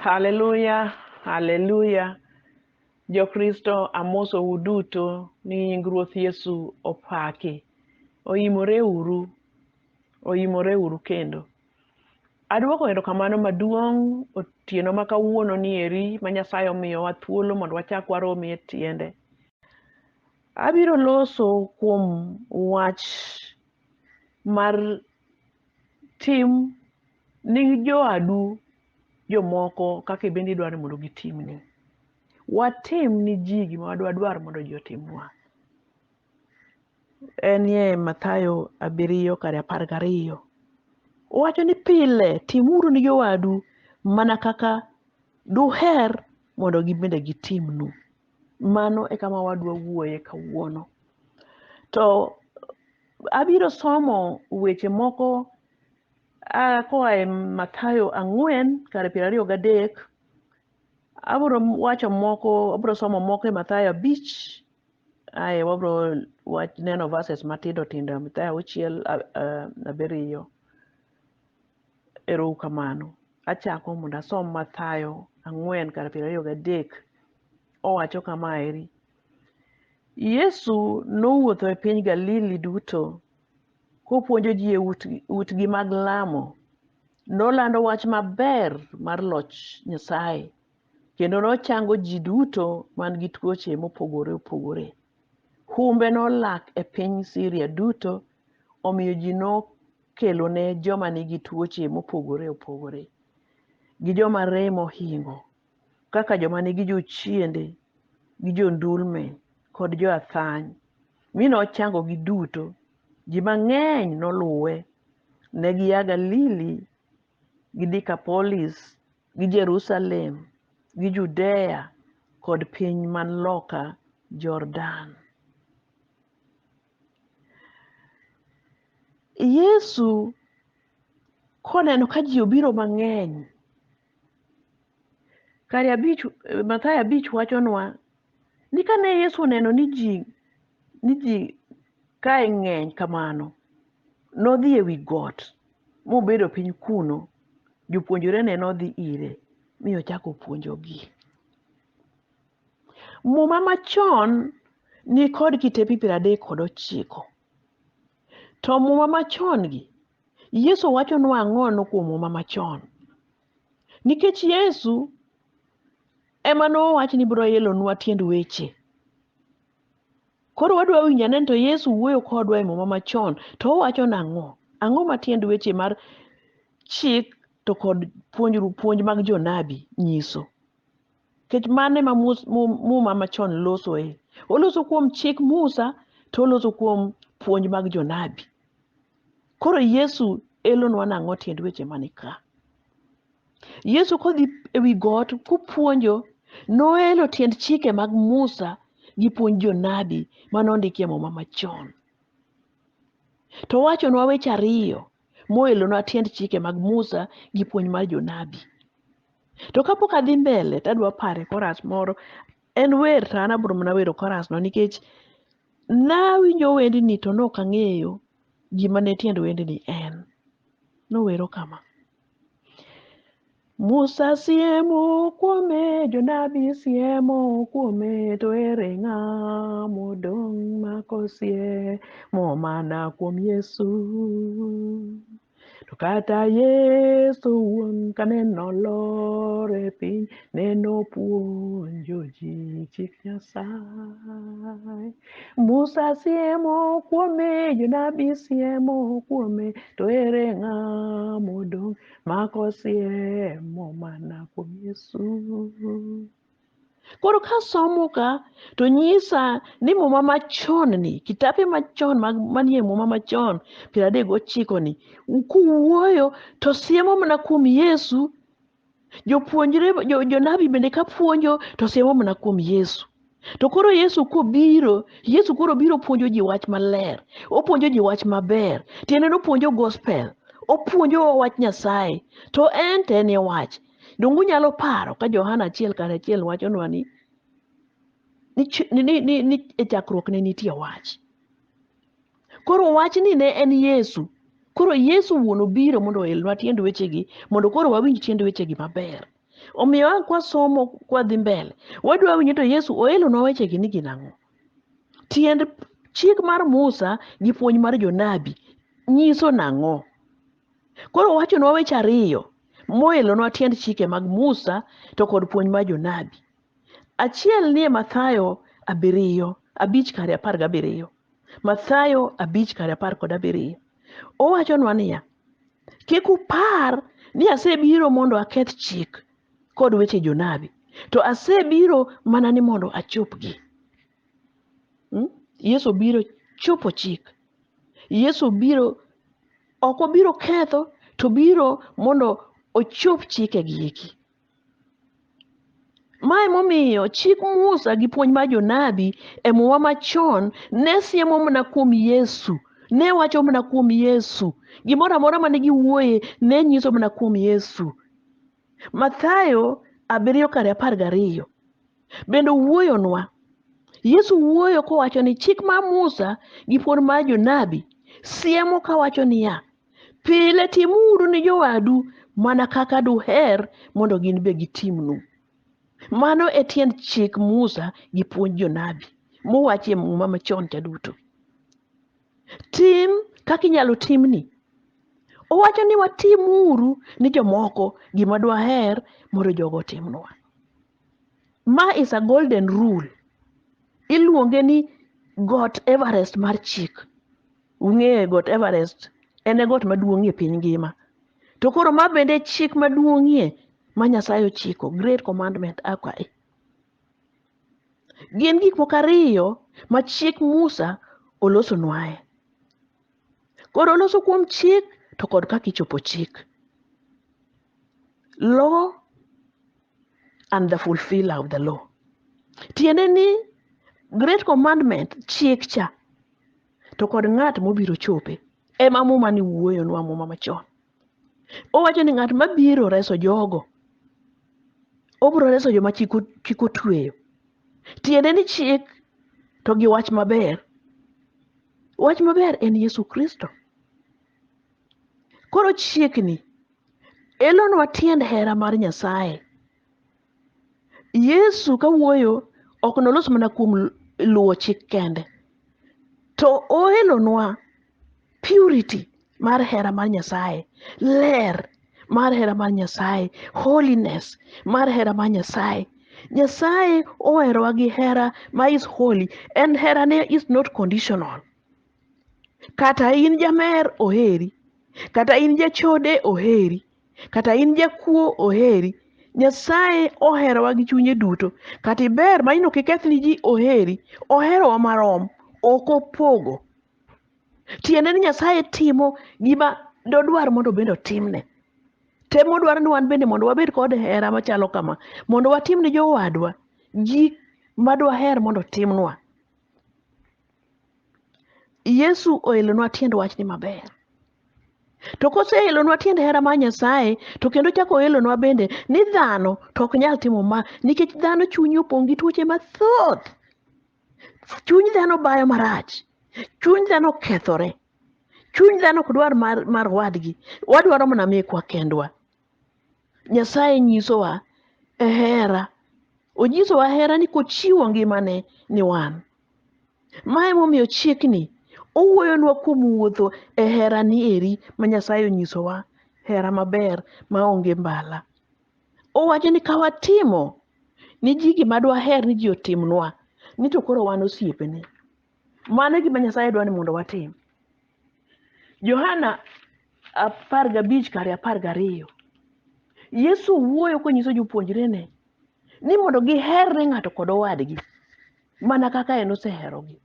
Haleluya, haleluya. Jokristo amoso uduto ni nying Ruoth Yesu opaki. Oimore uru kendo. Adwoko erokamano maduong' otieno ma kawuono ni eri ma Nyasaye omiyowa thuolo mondo wachak waromi e tiende. Abiro loso kuom wach mar tim ni joadu jomoko kaka bende idwaro mondo gitimni. Watim ni ji gima wadwaro mondo ji otimwa. Enie Mathayo 7:12. Owacho ni pile timuru ni jowadu mana kaka duher mondo gibende gitimnu. Mano e kama wadwa wuoye kawuono. To abiro somo weche moko koa e Mathayo 4:23. Abiro somo moko e Mathayo 5. Wabiro neno verses matindo tindo Mathayo 6:7. Erokamano. Achako mondo asom Mathayo 4:23. Owacho kama eri. Yesu nowuotho e piny Galili duto, kopuonjo ji e utgi mag lamo. Nolando wach maber mar loch Nyasaye, kendo nochango ji duto man gi tuoche mopogore opogore. Humbe nolak e piny Syria duto, omiyo ji nokelone joma nigi tuoche mopogore opogore, gi joma rem ohingo, kaka joma nigi jochiende, gi jondulme, kod joathany. Mi nochango gi duto. Ji mang'eny noluwe. Ne gia Galili, gi Decapolis, gi Jerusalem, gi Judea, kod piny man loka Jordan. Yesu koneno ka ji obiro mang'eny. Mathayo 5 wachonwa ni kane Yesu oneno ni ji kae ng'eny kamano, nodhi ewi got mobedo piny kuno. Jopuonjore ne nodhi ire mi ochako puonjogi. Muma machon ni kod kitepe 39. To muma machon gi, Yesu wachonwa ang'ono kuom muma machon. Nikech Yesu ema nowach ni biro yelonwa tiend weche. Koro wadwa winjo ane to Yesu wuoyo kodwa e muma machon to owacho nang'o? Ang'o ma tiend weche mar chik to kod puonj mag jonabi nyiso? Kech mane ma muma machon losoe? Oloso kuom chik Musa to oloso kuom puonj mag jonabi. Koro Yesu elonwa nang'o tiend weche manika? Yesu kodhi ewi got kupuonjo, noelo tiend chike mag Musa gi puonj jonabi manondiki e muma machon. To wachonwa weche 2 moelonwa tiend chike mag Musa gi puonj mar jonabi. To kapok adhi mbele tadwa pare koras moro. En wer to an abiro mana wero koras no nikech nawinjo wendni to nok ang'eyo gima ne tiend wendni en. Nowero kama: Musa siemo kuome, jonabi siemo kuome, to ere ng'a modong' makosiemo mana kuom Yesu. To kata Yesu wuon kaneno lore piny, neno puonjo ji chik Nyasaye. Musa siemo kuome, jonabi siemo kuome, to ere ng'a modong' makosiemo mana kuom Yesu. Koro kasomo ka to nyisa ni muma machon ni, kitabe machon manie muma machon 39 ni, kuwuoyo to siemo mana kuom Yesu. Jopuonjre jonabi bende kapuonjo to siemo mana kuom Yesu. To koro Yesu koro biro puonjo ji wach maler. Opuonjo ji wach maber. Tiende nopuonjo gospel. Opuonjo wach Nyasaye. To en e wach. Dongu nyalo paro ka Johana 1:1 wachonwa ni e chakruok ne nitie wach. Koro wach ni ne en Yesu. Koro Yesu wuon obiro mondo oelnwa tiend wechegi mondo koro wawinj tiend wechegi maber. Omiyo kwa somo kwa dhi mbele. Wadwa winjo to Yesu oelo nwa weche gi ni ginang'o. Tiend chik mar Musa gi puonj mar jonabi nyiso nang'o. Koro wacho nwa weche ariyo moelo nwa tiend chike mag Musa to kod puonj mar jonabi. Achiel nie Mathayo 5:17. Mathayo 5:17. Owacho nwa niya, kik upar ni asebiro mondo aketh chik kod weche jonabi, to asebiro mana ni mondo achopgi. Yesu biro chopo chik. Yesu biro, ok obiro ketho, to biro mondo ochop chike gi eki. Mae momiyo chik Musa gi puonj mar jonabi e muma machon ne siemo mana kuom Yesu. Ne wacho mana kuom Yesu. Gimoro amora mane giwuoye ne nyiso mana kuom Yesu. Mathayo 7:12 bende wuoyonwa. Yesu wuoyo kowacho ni chik mar Musa gi puonj mar jonabi siemo kawacho niya, pile timuru ni jowadu mana kaka duher mondo gin be gitimnu. Mano e tiend chik Musa gi puonj jonabi mowachi e muma machon cha duto. Tim kaka inyalo timni. Owacho ni watimuru ni jomoko gima dwaher mondo jogo timnwa. Ma is a golden rule. Iluonge ni Got Everest mar chik. Ung'eyo Got Everest en e got maduong'ie piny ngima. To koro ma bende chik maduong'ie ma Nyasaye ochiko, Great Commandment akwae. Gin gik moko ariyo ma chik Musa oloso nwae. Koro oloso kuom chik to kod kaka ichopo chik. Law and the fulfiller of the law. Tiende ni Great Commandment chik cha to kod ng'at mobiro chope ema muma ni wuoyo nwa muma machon. Owacho ni ng'at mabiro reso jogo, obiro reso joma chik otweyo. Tiende ni chik to gi wach maber. Wach maber en Yesu Kristo. Koro chikni elonwa tiend hera mar Nyasaye. Yesu kawuoyo ok noloso mana kuom luwo chik kende, to oelonwa purity mar hera mar Nyasaye, ler mar hera mar Nyasaye, holiness mar hera mar Nyasaye. Nyasaye oherowa gi hera ma is holy, and hera ne is not conditional. Kata in jamer oheri, kata in jachode oheri, kata in jakuo oheri. Nyasaye oherowa gi chunye duto. Kata iber ma ino kiketh ni ji oheri, oherowa marom, ok opogo. Tiende ni Nyasaye timo gima dodwar mondo bende otimne. Temo dwaro ni wan bende mondo wabed kod hera machalo kama, mondo watim ni jowadwa gik madwaher mondo timnwa. Yesu oelonwa tiend wachni maber. To koseelonwa tiend hera mar Nyasaye, to kendo chako oelonwa bende ni dhano to ok nyal timo ma, nikech dhano chunye opong' gi tuoche mathoth. Chuny dhano bayo marach. Chuny dhano kethore. Chuny dhano ok dwar mar wadgi. Wadwaro mana mekwa kendwa. Nyasaye nyisowa hera. Onyisowa hera ni kochiwo ngimane ni wan. Mae momiyo chikni owuoyonwa kuom wuotho e hera ni eri ma Nyasaye onyisowa, hera maber maonge mbala. Owacho ni kawatimo ni ji gima dwaher ni ji otimnwa, ni to koro wan osiepene. Mano gima Nyasaye dwa ni mondo watim. Johana 15:12. Yesu wuoyo konyiso jopuonjrene ni mondo giherre ng'ato kod owadgi mana kaka en oseherogi.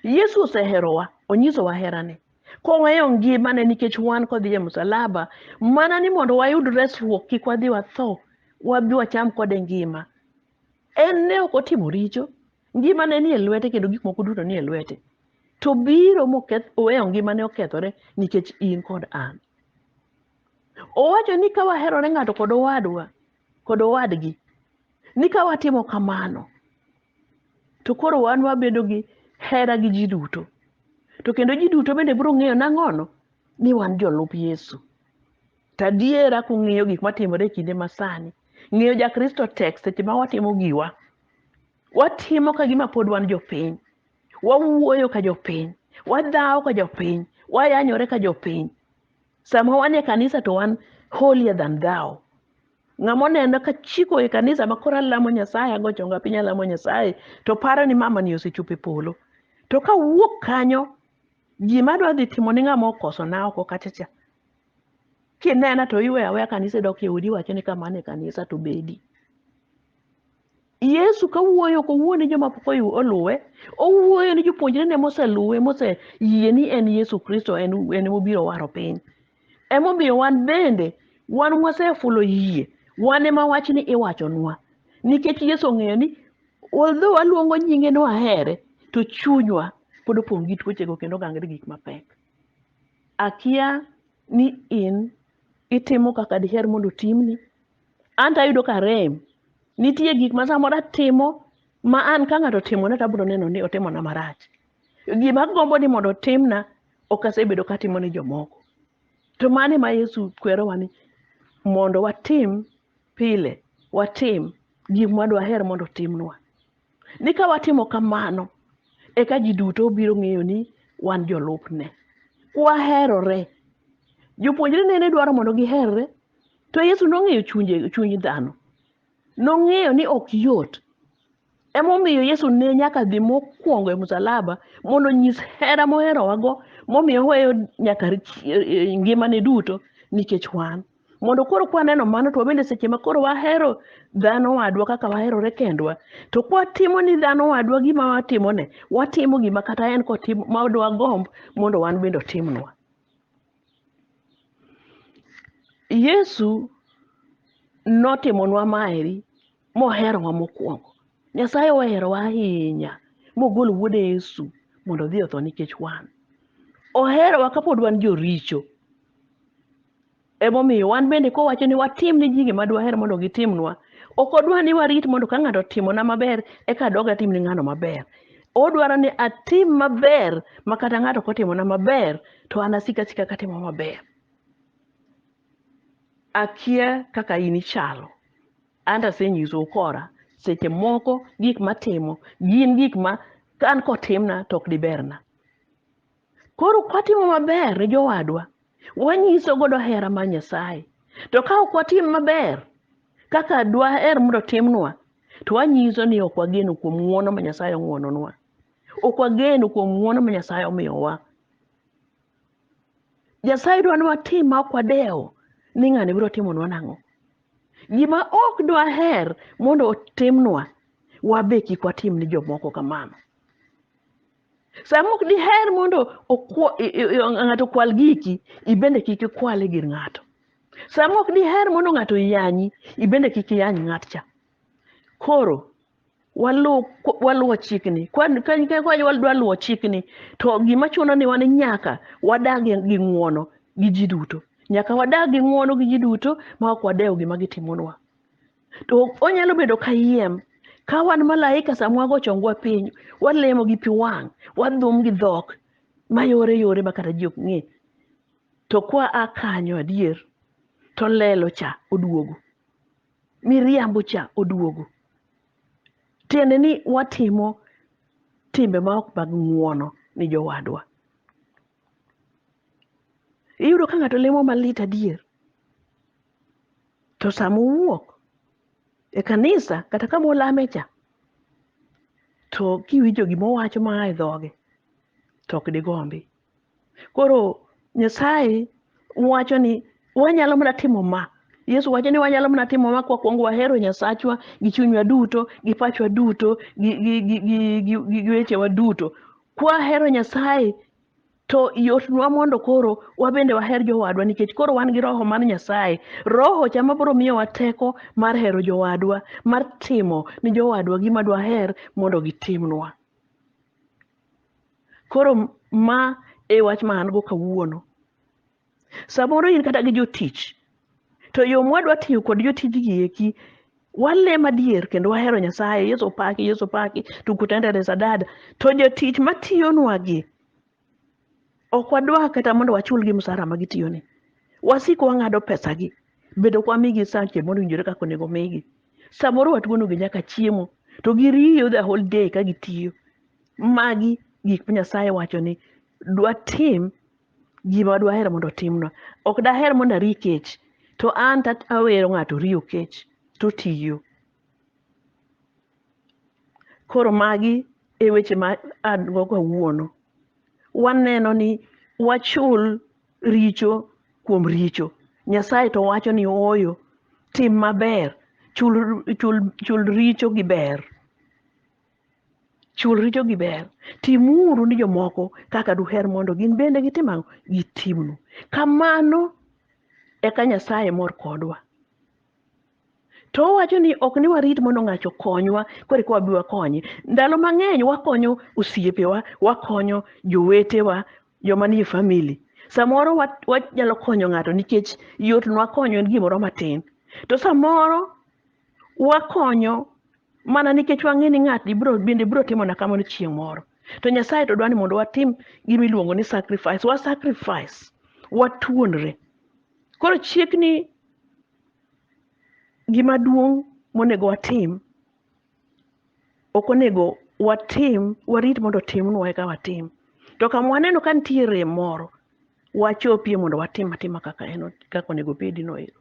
Yesu oseherowa, onyisowa herane koweyo ngimane nikech wan kodhi e msalaba, mana ni mondo wayud resruok, kik wadhi watho, wabi wacham kode ngima. En ne ok otimo richo, ngimane ni e lwete kendo gik moko duto ni e lwete. To biro oweyo ngimane okethore nikech in kod an. Owacho ni ka waherore ng'ato kod owadwa, kod owadgi, ni ka watimo kamano, to koro wan wabedo gi hera gi ji duto. To kendo ji duto bende biro ng'eyo nang'ono ni wan jolup Yesu. Tadiera kung'iyo gik matimore e kinde masani, ng'eyo ja Kristo tek seche ma watimo giwa. Watimo ka gima pod wan jopiny. Wawuoyo ka jopiny. Wadhawo ka jopiny. Wayanyore ka jopiny. Sama wan e kanisa to wan holier than thou. Ng'ama oneno ka chiko e kanisa ma koro alamo Nyasaye, ago chonga piny alamo Nyasaye, to paro ni mama ni osechopo e polo. To ka wuok kanyo, gima dwa dhi timo ni ng'ama okoso na oko kachacha. Kinena to iwe aweya kanisa dok yahudi wacho ni kama ne kanisa to bedi. Yesu ka wuoyo ko wuoni joma pok oluwe, owuoyo ni jopuonjre ne moseluwe, mose yie ni en Yesu Kristo en mobiro waro piny. Emomiyo wan bende, wan wasefulo yie, wan ema wach ni iwachonwa. Nikech Yesu ong'eyo ni although waluongo nyinge no ahere, to chunywa pod opong' gi tuochego kendo gangre gik mapek. Akia ni in itimo kaka diher mondo timni. Anta ayudo ka rem. Nitie gik ma samoro atimo ma an ka ng'ato timona to abiro neno ni otimona marach. Gima gombo ni mondo timna ok asebedo ka timo ni jomoko. To mane ma Yesu kwerowa ni mondo watim pile, watim gima dwaher mondo timnwa. Ni ka watimo kamano, eka ji duto biro ng'eyo ni wan jolupne. Kwaherore. Jopuonjre ne dwaro mondo giherre, to Yesu nong'eyo chuny dhano. Nong'eyo ni ok yot. Emomiyo Yesu ne nyaka dhi mokwongo e msalaba mondo nyis hera moherowago, momiyo weyo nyaka ngimane duto nikech wan. Mondo koro kwaneno mano to bende seche ma koro wahero dhano wadwa kaka waherore kendwa, to kwatimo ni dhano wadwa gima watimone, watimo gima kata en kotimo ma odwa gomb mondo wan bende otimnwa. Yesu notimonwa maeri moherowa mokwongo. Nyasaye oherowa ahinya mogolo wuode Yesu mondo odhi otho nikech wan. Oherowa kapod wan joricho. Emomiyo wan bende kowacho ni watim ni ji gima dwaher mondo gitimnwa, ok odwa ni warit mondo ka ng'ato timona maber eka adog atim ni ng'ano maber. Odwaro ni atim maber ma kata ng'ato kotimona maber to an asika katimo maber. Akia kaka in ichalo. Anta asenyiso kora seche moko gik matimo gin gik ma kan kotimna to ok diberna. Koro kwatimo maber ne jowadwa, wanyiso godo hera mar Nyasaye. To ka ok watim maber kaka dwaher mondo timnwa, to wanyiso ni ok wageno kuom ng'wono ma Nyasaye ong'wononwa. Ok wageno kuom ng'wono ma Nyasaye omiyowa. Nyasaye dwa ni watim ma ok wadewo ni ng'ani biro timonwa nang'o. Gima ok dwaher mondo otimnwa, wabe kik watim ni jomoko kamano. Sama ok diher mondo ng'ato kwal giki, ibende kik ikwale gir ng'ato. Sama ok diher mondo ng'ato yanyi, ibende kik iyany ng'at cha. Koro waluwo chikni. Kwa wadwa luwo chikni, to gima chuno ni wan nyaka wadag gi ng'wono gi ji duto. Nyaka wadag gi ng'wono gi ji duto ma ok wadewo gima gitimonwa. To onyalo bedo kayiem. Ka wan malaika sama wago chongwa piny, walemo gi pi wang', wadhum gi dhok, ma yore ma kata ji ok ng'e. To kwa akanyo adier, to lelo cha oduogo. Miriambo cha oduogo. Tiende ni watimo timbe ma ok mag ng'wono ni jowadwa. Iyudo ka ng'ato lemo malit adier. To sama owuok e kanisa kata kama olame cha, to kiwinjo gima owacho maa e dhoge, to ok digombi. Koro Nyasaye wacho ni wanyalo mana timo ma. Yesu wacho ni wanyalo mana timo ma kwa kuongo wahero Nyasachwa gi chunywa duto, gi pachwa duto, gi wechewa duto. Kwa hero Nyasaye to yotnwa mondo koro wabende waher jowadwa nikech koro wan gi roho mar Nyasaye. Roho chama biro miyowa teko mar hero jowadwa, mar timo ni jowadwa gima dwaher mondo gitimnwa. Koro ma e wach ma an go kawuono. Samoro in kata gi jotich, to yo mwadwa tiyo kod jotij gi eki, walem adier kendo wahero Nyasaye. Yesu paki, tukutendere sadada. To jotich matiyonwa gi, ok wadwa kata mondo wachulgi msara ma gitiyoni. Wasiko wang'ado pesa gi. bedo kwa migi sache mondo winjore kaka onego migi. Samoro watuono gi nyaka chiemo to giriyo the whole day ka gitiyo. Magi gik Nyasaye wacho ni dwa tim gima dwahero mondo timno. Ok daher mondo ari kech to an awero ng'ato riyo kech to tiyo. Koro magi e weche ma an go kawuono. Waneno ni wachul richo kuom richo. Nyasaye to wacho ni oyo tim maber, chul richo gi ber. Chul richo gi ber. Timuru ni jomoko kaka duher mondo gin bende gitim ang'o, gitimnu. Kamano eka Nyasaye mor kodwa. To owacho ni ok ni warit mondo ng'ato konywa kore kwa biwa konye. Ndalo mang'eny wakonyo osiepewa, wakonyo jowetewa, joma nie family. Samoro wanyalo konyo ng'ato nikech yot nwa konyo en gimoro matin. To samoro wakonyo mana nikech wang'e ni ng'ato bende biro timo na kamano chieng' moro. To Nyasaye to dwani mondo watim gima iluongo ni sacrifice. Wa sacrifice, watuonre. Koro chiegni gima duong' monego watim, ok onego watim, warit mondo timnwa eka watim. To kama waneno ka nitie rem moro, wachopie mondo watim atima kaka onego bedi noero.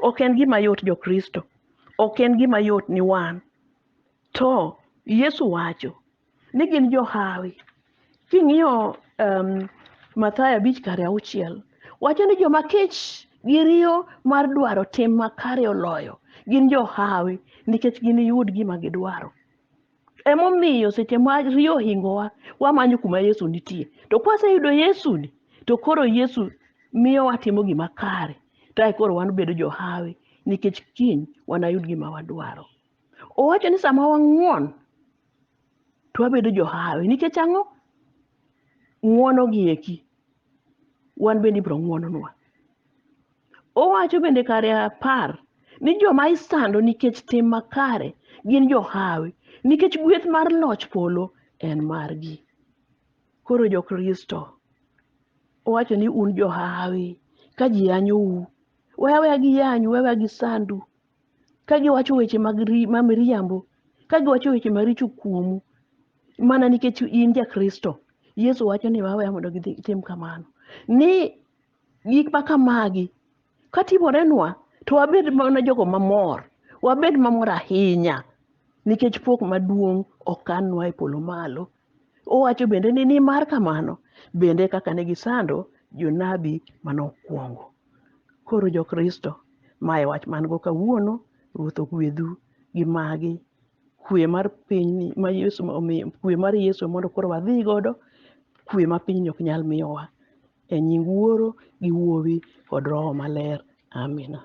Ok en gima yot jokristo, ok en gima yot ni wan. To Yesu wacho ni gin johawi. King'iyo Mathayo 5:6 wacho ni joma kech gi riyo mar dwaro tim makare oloyo gin johawi nikech gin yud gima gidwaro. Emomiyo seche ma riyo ohingowa wamanyo kuma Yesu nitie. To kwaseyudo Yesu ni to koro Yesu miyo watimo gima kare. Tae koro wan bedo johawi nikech kiny wanayud gima wadwaro. Owacho ni sama wang'uon to wabedo johawi nikech ang'o? Ng'uono gi eki wan bende ibiro ng'uononwa. Owacho bende kare 10 ni joma isando nikech tim makare gin johawi nikech gweth mar loch polo en margi. Koro jokristo owacho ni un johawi ka ji yanyou, wewe gi yanyu, wewe gi sandu, ka giwacho weche mag miriambo, ka giwacho weche maricho kuomu mana nikech in jakristo. Yesu wacho ni wawe mondo gitim kamano. Ni gik makamagi katimorenwa to wabed mana jogo mamor, wabed mamor ahinya nikech pok maduong' okanwa e polo malo. Owacho bende ni mar kamano bende kaka ne gisando jonabi manokwongo. Koro jokristo, mae wach man go kawuono. Ruoth ogwedhu gi magi. Kwe mar piny ma Yesu omiyo, kwe mar Yesu mondo koro wadhi godo, kwe ma piny ok nyal miyowa. E nying Wuoro gi Wuowi kod Roho Maler. Amina.